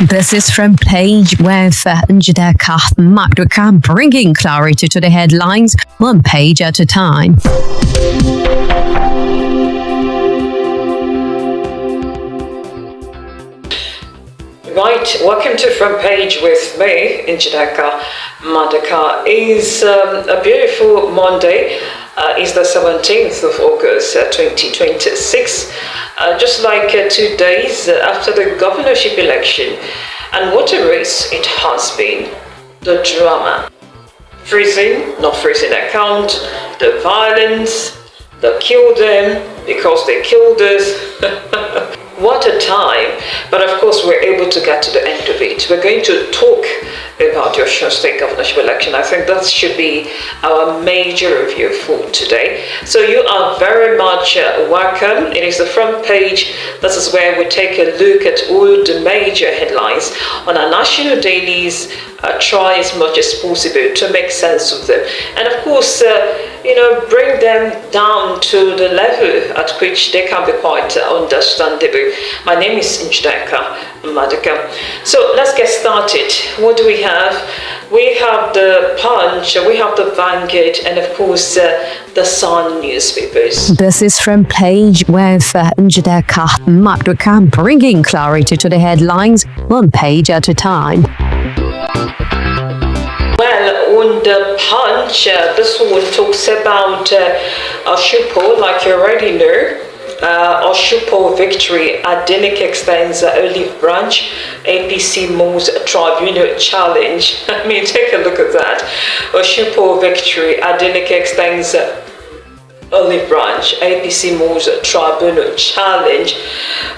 This is Front Page with Njideka Maduka, bringing clarity to the headlines, one page at a time. Right, welcome to Front Page with me, Njideka Maduka. It's a beautiful Monday. It's the 17th of August 2026, just like 2 days after the governorship election. And what a race it has been. The drama, freezing, not freezing account, the violence, the kill them because they killed us. What a time. But of course, we're able to get to the end of it. We're going to talk about your Osun State governorship election. I think that should be our major review for today. So you are very much welcome. It is the Front Page. This is where we take a look at all the major headlines on our national dailies, try as much as possible to make sense of them. And of course, bring them down to the level at which they can be quite understandable. My name is Njideka Maduka. So let's get started. What do we have? We have the Punch, we have the Vanguard, and of course the Sun newspapers. This is Front Page with Njideka Maduka, bringing clarity to the headlines, one page at a time. Well, on the Punch, this one talks about Osun, like you already know. Osun victory, Adeleke extends Olive Branch, APC moves tribunal challenge. I mean, take a look at that. Osun victory, Adeleke extends Olive Branch, APC moves tribunal challenge.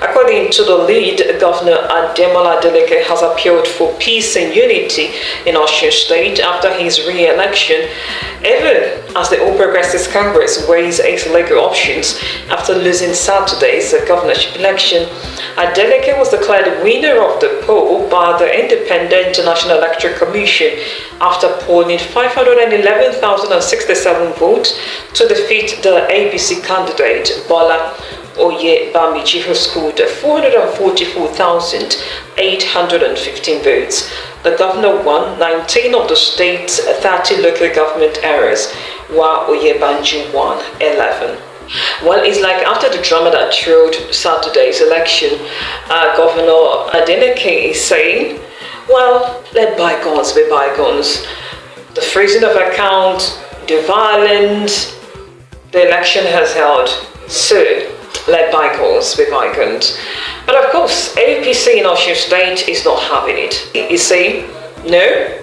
According to the lead, Governor Ademola Adeleke has appealed for peace and unity in Osun State after his re-election, even as the All Progressives Congress weighs its legal options after losing Saturday's governorship election. Adeleke was declared winner of the poll by the Independent National Electoral Commission after polling 511,067 votes to defeat the APC candidate Bola Oyebamiji, who scored 444,815 votes. The governor won 19 of the state's 30 local government areas, while Oyebamiji won 11. Well, it's like after the drama that trailed Saturday's election, Governor Adeleke is saying, well, let bygones be bygones. The freezing of accounts, the violence, the election has held, so let bygones be bygones. But of course, APC in Osun State is not having it. He's saying, no,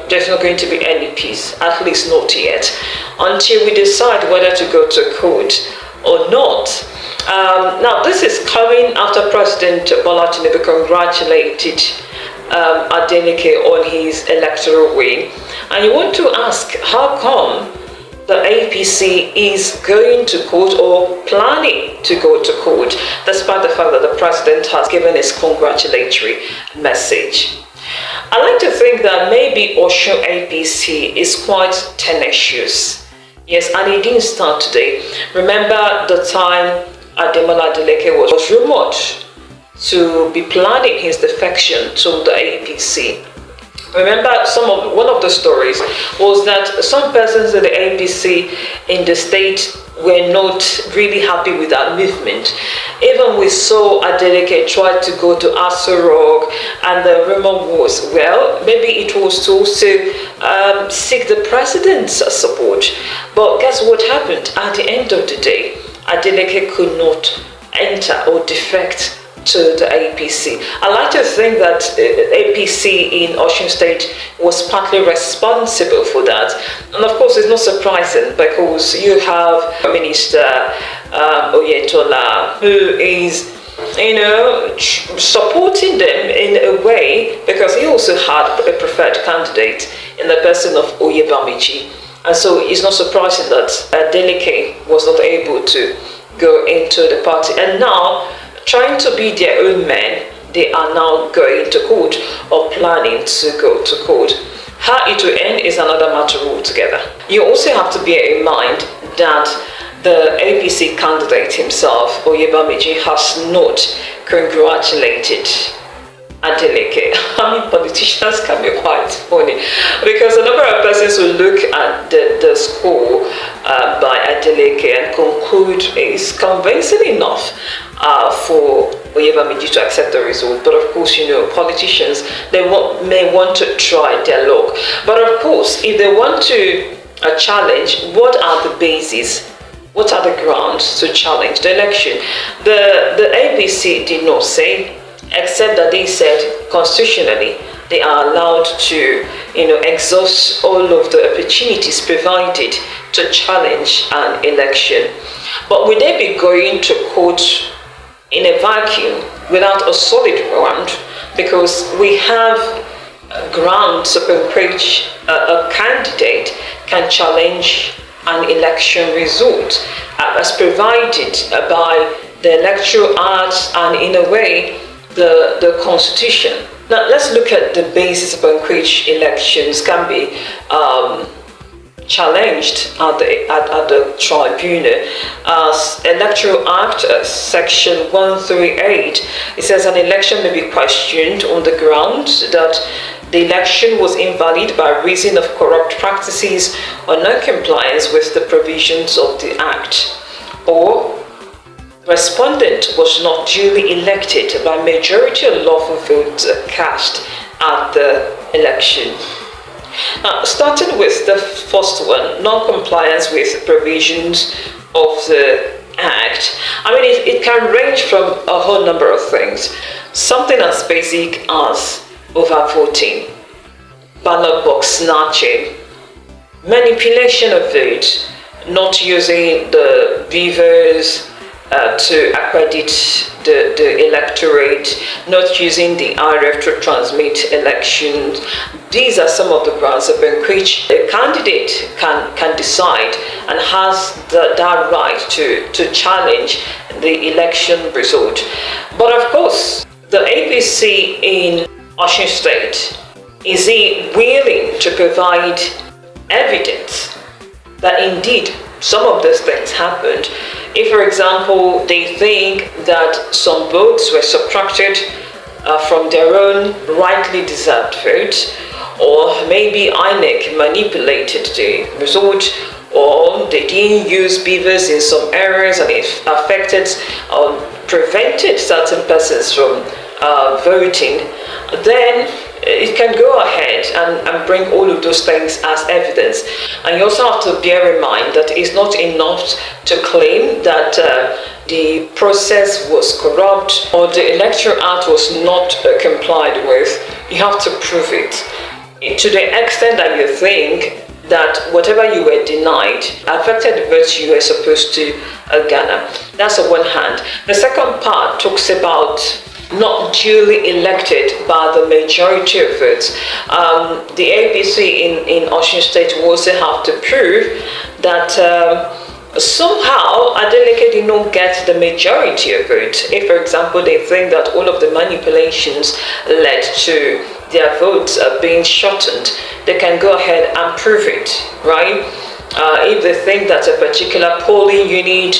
there's not going to be any peace, at least not yet, until we decide whether to go to court or not. Now, this is coming after President Bola Tinubu congratulated Adeleke on his electoral win. And you want to ask, how come the APC is going to court or planning to go to court, despite the fact that the president has given his congratulatory message? I like to think that maybe Osun APC is quite tenacious. Yes, and it didn't start today. Remember the time Ademola Adeleke was rumored to be planning his defection to the APC. Remember, one of the stories was that some persons in the APC in the state were not really happy with that movement. Even we saw Adeleke try to go to Aso Rock, and the rumor was, well, maybe it was to also seek the president's support. But guess what happened? At the end of the day, Adeleke could not enter or defect to the APC. I like to think that APC in Osun State was partly responsible for that. And of course, it's not surprising because you have Minister Oyetola, who is, supporting them in a way because he also had a preferred candidate in the person of Oyebamiji. And so it's not surprising that Adeleke was not able to go into the party. And now, trying to be their own men, they are now going to court or planning to go to court. How it will end is another matter altogether. You also have to bear in mind that the APC candidate himself, Oyebamiji, has not congratulated Adeleke. I mean, politicians can be quite funny, because a number of persons will look at the score by Adeleke and conclude it's convincing enough for Oyebamiji to accept the result. But of course, politicians, they may want to try their luck. But of course, if they want to challenge, what are the bases? What are the grounds to challenge the election? The APC did not say, except that they said constitutionally they are allowed to exhaust all of the opportunities provided to challenge an election. But would they be going to court in a vacuum without a solid ground? Because we have grounds upon which a candidate can challenge an election result as provided by the Electoral Act and, in a way, the Constitution. Now, let's look at the basis upon which elections can be challenged at the tribunal. As Electoral Act, Section 138, it says an election may be questioned on the grounds that the election was invalid by reason of corrupt practices or non-compliance with the provisions of the Act, or respondent was not duly elected by majority of lawful votes cast at the election. Now, starting with the first one, non-compliance with provisions of the Act. I mean, it can range from a whole number of things. Something as basic as overvoting, ballot box snatching, manipulation of votes, not using the beavers to accredit the electorate, not using the IRF to transmit elections. These are some of the grounds upon which a candidate can decide and has that right to challenge the election result. But of course, the APC in Osun State, is he willing to provide evidence that indeed some of these things happened? If, for example, they think that some votes were subtracted from their own rightly deserved votes, or maybe INEC manipulated the result, or they didn't use beavers in some areas and it affected or prevented certain persons from voting, then it can go ahead and bring all of those things as evidence. And you also have to bear in mind that it's not enough to claim that the process was corrupt or the Electoral Act was not complied with. You have to prove it. To the extent that you think that whatever you were denied affected the votes you were supposed to garner. That's on one hand. The second part talks about not duly elected by the majority of votes. The APC in Osun State will also have to prove that somehow Adeleke did not get the majority of votes. If, for example, they think that all of the manipulations led to their votes being shortened, they can go ahead and prove it, right? If they think that a particular polling unit,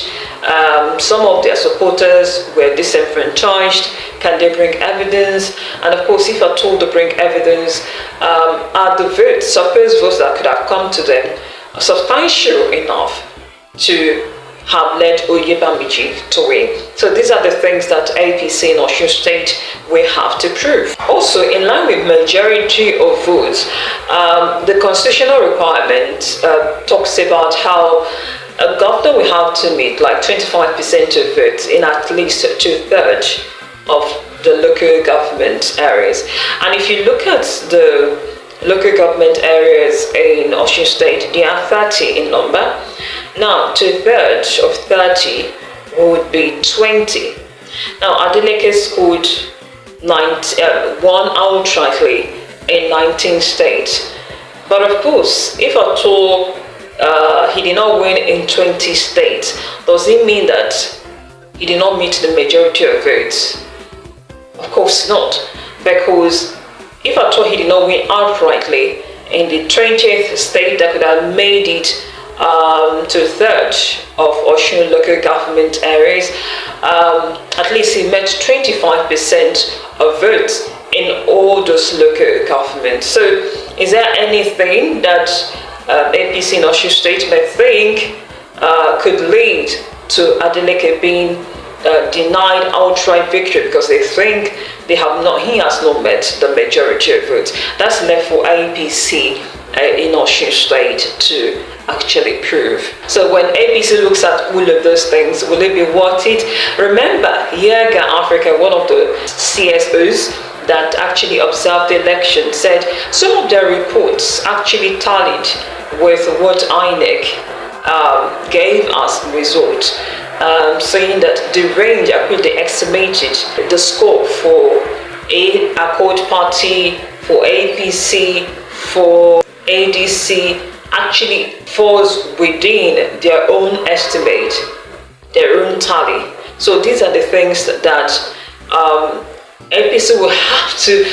some of their supporters were disenfranchised, can they bring evidence? And of course, if at all they bring evidence, are the votes, supposed votes that could have come to them, substantial enough to have led Oyebamiji to win? So these are the things that APC in Osun State will have to prove. Also, in line with majority of votes, the constitutional requirement talks about how a governor will have to meet like 25% of votes in at least 2/3 of the local government areas. And if you look at the local government areas in Osun State, they are 30 in number. Now, 2/3 of 30 would be 20. Now, Adeleke scored 1 outrightly in 19 states. But of course, if at all he did not win in 20 states, does it mean that he did not meet the majority of votes? Of course not, because if at all he did not win outrightly in the 20th state that could have made it 2/3 of Osun local government areas. At least he met 25% of votes in all those local governments. So is there anything that APC in Osun State may think could lead to Adeleke being denied outright victory because they think he has not met the majority of votes? That's left for APC in Osun State to actually prove. So when APC looks at all of those things, will it be worth it? Remember, Njideka Africa, one of the CSOs that actually observed the election, said some of their reports actually tallied with what INEC gave us results, saying that the range actually estimated the score for a Accord Party, for APC, for ADC actually falls within their own estimate, their own tally. So these are the things that APC will have to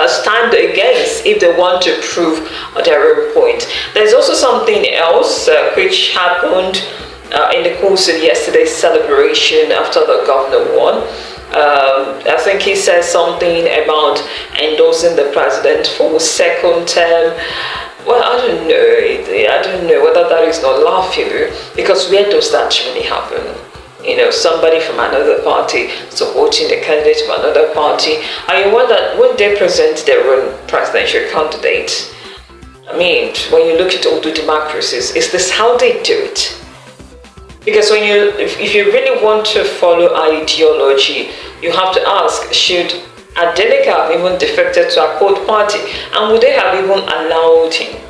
stand against if they want to prove their own point. There's also something else which happened in the course of yesterday's celebration after the governor won. I think he said something about endorsing the president for second term. Well, I don't know whether that is not laughable, because where does that really happen? You know, somebody from another party supporting the candidate of another party. I wonder, when they present their own presidential candidate, I mean, when you look at all the democracies, is this how they do it? Because when if you really want to follow ideology, you have to ask, should Adeleke have even defected to Accord Party, and would they have even allowed him?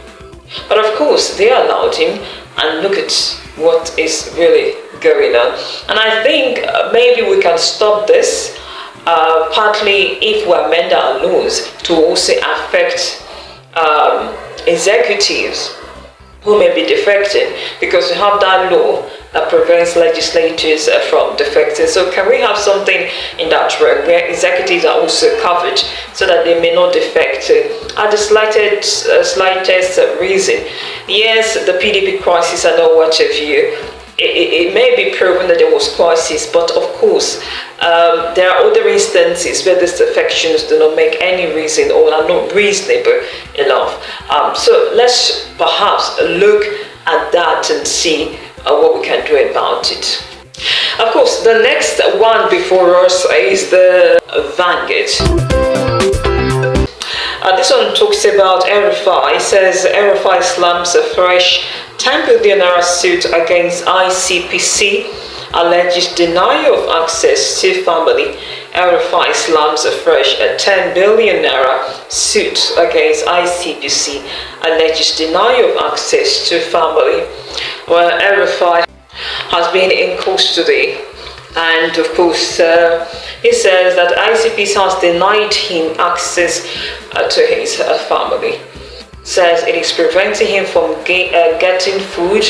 But of course, they allowed him, and look at what is really going on. And I think maybe we can stop this, partly if we amend our laws to also affect executives who may be defecting, because we have that law that prevents legislators from defecting. So can we have something in that realm where executives are also covered so that they may not defect at the slightest reason? Yes, the PDP crisis and all what have you, it may be proven that there was crisis, but of course there are other instances where these defections do not make any reason or are not reasonable enough. So let's perhaps look at that and see what we can do about it. Of course, the next one before us is the Vanguard. This one talks about El-Rufai. It says El-Rufai slams a fresh 10 billion naira suit against ICPC, alleges denial of access to family. El-Rufai slams a fresh 10 billion naira suit against ICPC, alleges denial of access to family. Well, El-Rufai has been in custody, and of course he says that ICPC has denied him access to his family. Says it is preventing him from getting food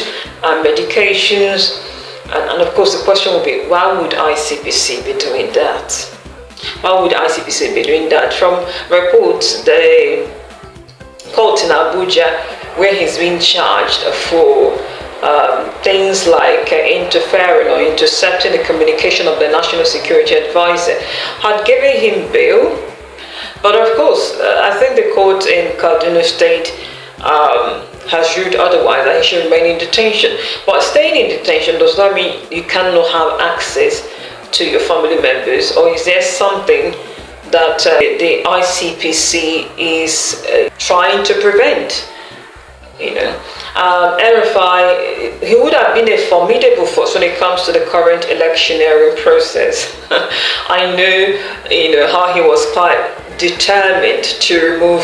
and medications, and of course the question will be, why would ICPC be doing that? Why would ICPC be doing that? From reports, the court in Abuja, where he's being charged for things like interfering or intercepting the communication of the National Security Advisor, had given him bail. But of course, I think the court in Kaduna State has ruled otherwise, that he should remain in detention. But staying in detention does not mean you cannot have access to your family members. Or is there something that the ICPC is trying to prevent? You know, El-Rufai, he would have been a formidable force when it comes to the current electioneering process. I know, how he was quite determined to remove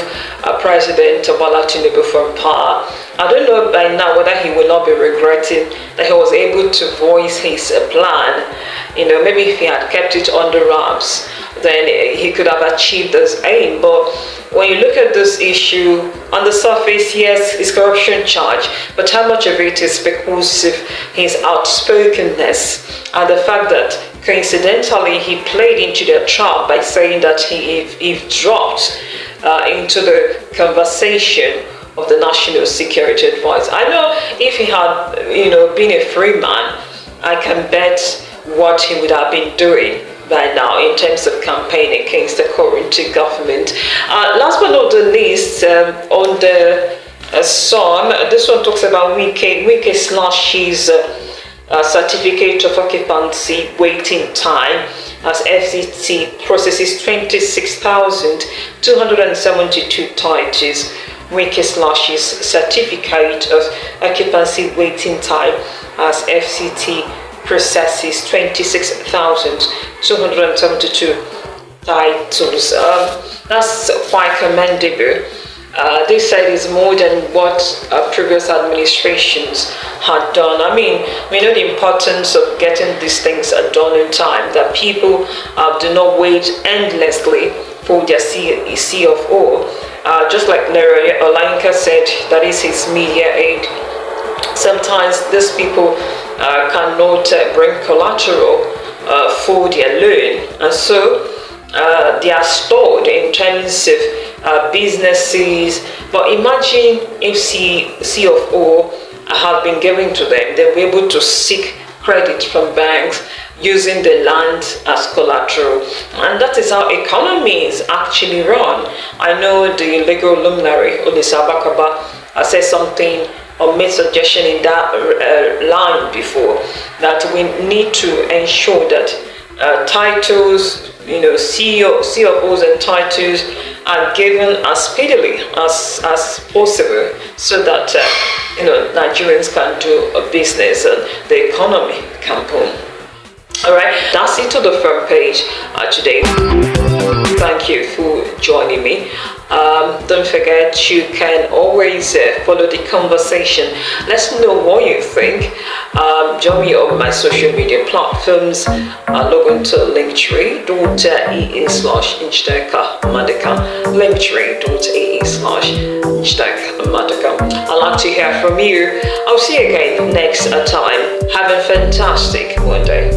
President Bola Tinubu from power. I don't know by now whether he will not be regretting that he was able to voice his plan. Maybe if he had kept it under wraps, then he could have achieved his aim. But when you look at this issue, on the surface, yes, it's corruption charge, but how much of it is because of his outspokenness and the fact that coincidentally he played into their trap by saying that he dropped into the conversation of the National Security Advisor. I know if he had, been a free man, I can bet what he would have been doing by now in terms of campaigning against the current government. Last but not the least, on the Sun, this one talks about Wike slashes certificate of occupancy waiting time as FCT processes 26,272 titles. Wike slashes certificate of occupancy waiting time as FCT processes 26,272 titles. That's quite commendable. They said it's more than what previous administrations had done. I mean, we know the importance of getting these things done in time, that people do not wait endlessly for their CFO. Just like Olayinka said, that is his media aid. Sometimes these people cannot bring collateral for their loan, and so they are stored in terms of businesses. But imagine if CFO had been given to them, they were able to seek credit from banks using the land as collateral, and that is how economies actually run. I know the legal luminary Olisabakaba said something or made suggestion in that line before, that we need to ensure that titles, CFOs and titles are given as speedily as possible, so that Nigerians can do a business and the economy can boom. All right, that's it to the front page today. Thank you for joining me. Don't forget, you can always follow the conversation. Let's know what you think. Join me on my social media platforms. Log on to linktree.ee/Njideka Maduka. linktree.ee/Njideka Maduka. I'd like to hear from you. I'll see you again next time. Have a fantastic one day.